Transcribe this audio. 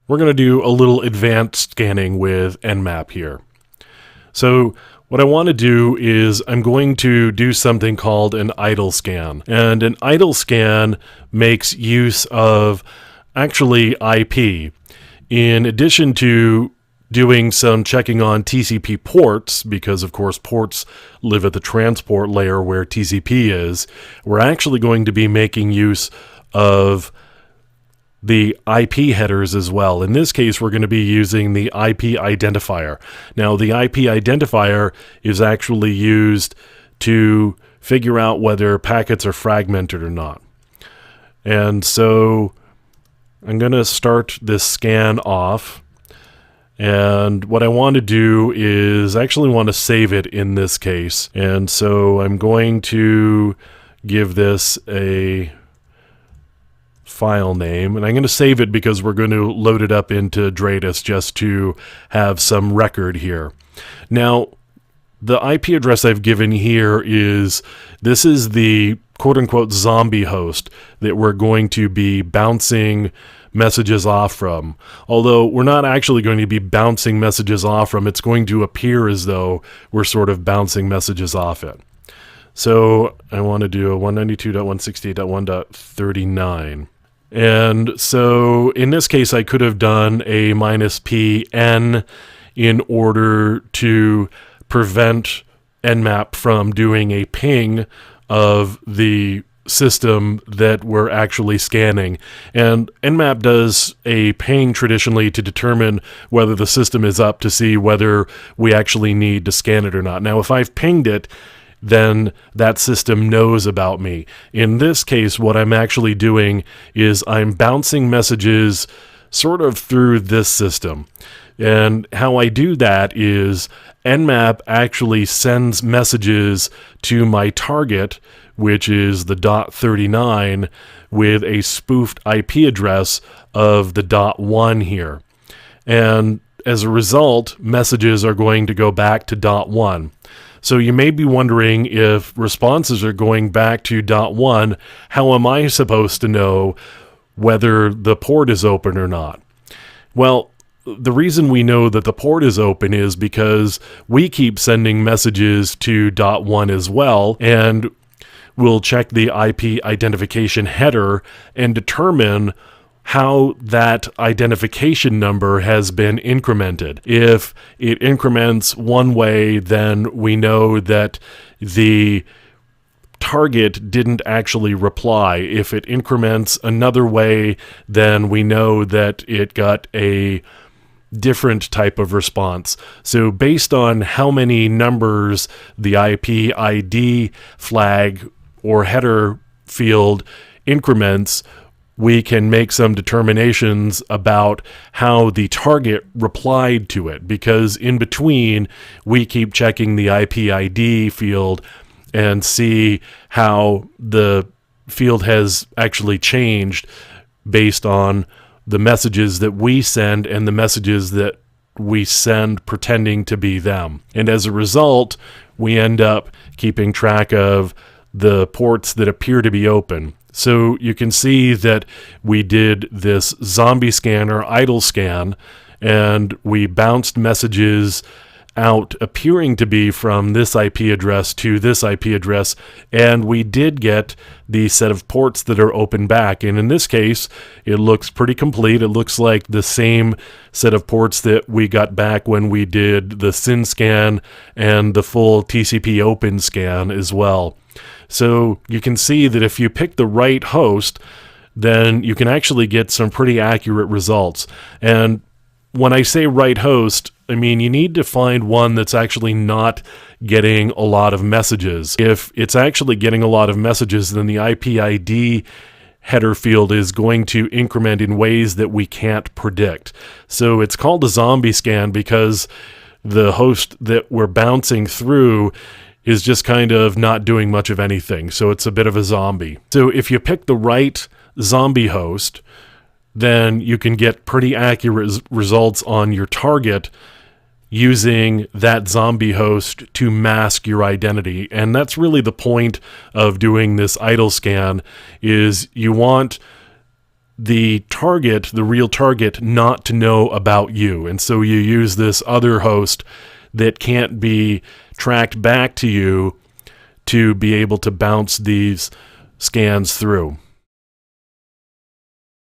We're going to do a little advanced scanning with Nmap here. So what I want to do is I'm going to do something called an idle scan. And an idle scan makes use of actually IP. In addition to doing some checking on TCP ports, because of course ports live at the transport layer where TCP is, we're actually going to be making use of the IP headers as well. In this case, we're going to be using the IP identifier. Now, the IP identifier is actually used to figure out whether packets are fragmented or not. And so I'm going to start this scan off. And what I want to do is actually want to save it in this case. And so I'm going to give this a file name, and I'm going to save it because we're going to load it up into Dratus just to have some record here. Now, the IP address I've given here is the quote-unquote zombie host that we're going to be bouncing messages off from. Although we're not actually going to be bouncing messages off from, it's going to appear as though we're sort of bouncing messages off it. So I want to do a 192.168.1.39. And so in this case, I could have done a -pn in order to prevent Nmap from doing a ping of the system that we're actually scanning. And Nmap does a ping traditionally to determine whether the system is up to see whether we actually need to scan it or not. Now, if I've pinged it, then that system knows about me. In this case, what I'm actually doing is I'm bouncing messages sort of through this system. And how I do that is Nmap actually sends messages to my target, which is the .39, with a spoofed IP address of the .1 here. And as a result, messages are going to go back to .1. So you may be wondering, if responses are going back to .1, how am I supposed to know whether the port is open or not? Well, the reason we know that the port is open is because we keep sending messages to .1 as well, and we'll check the IP identification header and determine how that identification number has been incremented. If it increments one way, then we know that the target didn't actually reply. If it increments another way, then we know that it got a different type of response. So based on how many numbers the IP ID flag or header field increments, we can make some determinations about how the target replied to it, because in between we keep checking the IP ID field and see how the field has actually changed based on the messages that we send and the messages that we send pretending to be them. And as a result, we end up keeping track of the ports that appear to be open. So you can see that we did this zombie scanner idle scan, and we bounced messages out appearing to be from this IP address to this IP address, and we did get the set of ports that are open back. And in this case, it looks pretty complete. It looks like the same set of ports that we got back when we did the SYN scan and the full TCP open scan as well. So you can see that if you pick the right host, then you can actually get some pretty accurate results. And when I say right host, I mean you need to find one that's actually not getting a lot of messages. If it's actually getting a lot of messages, then the IP ID header field is going to increment in ways that we can't predict. So it's called a zombie scan because the host that we're bouncing through is just kind of not doing much of anything. So it's a bit of a zombie. So if you pick the right zombie host, then you can get pretty accurate results on your target using that zombie host to mask your identity. And that's really the point of doing this idle scan, is you want the target, the real target, not to know about you. And so you use this other host that can't be tracked back to you to be able to bounce these scans through.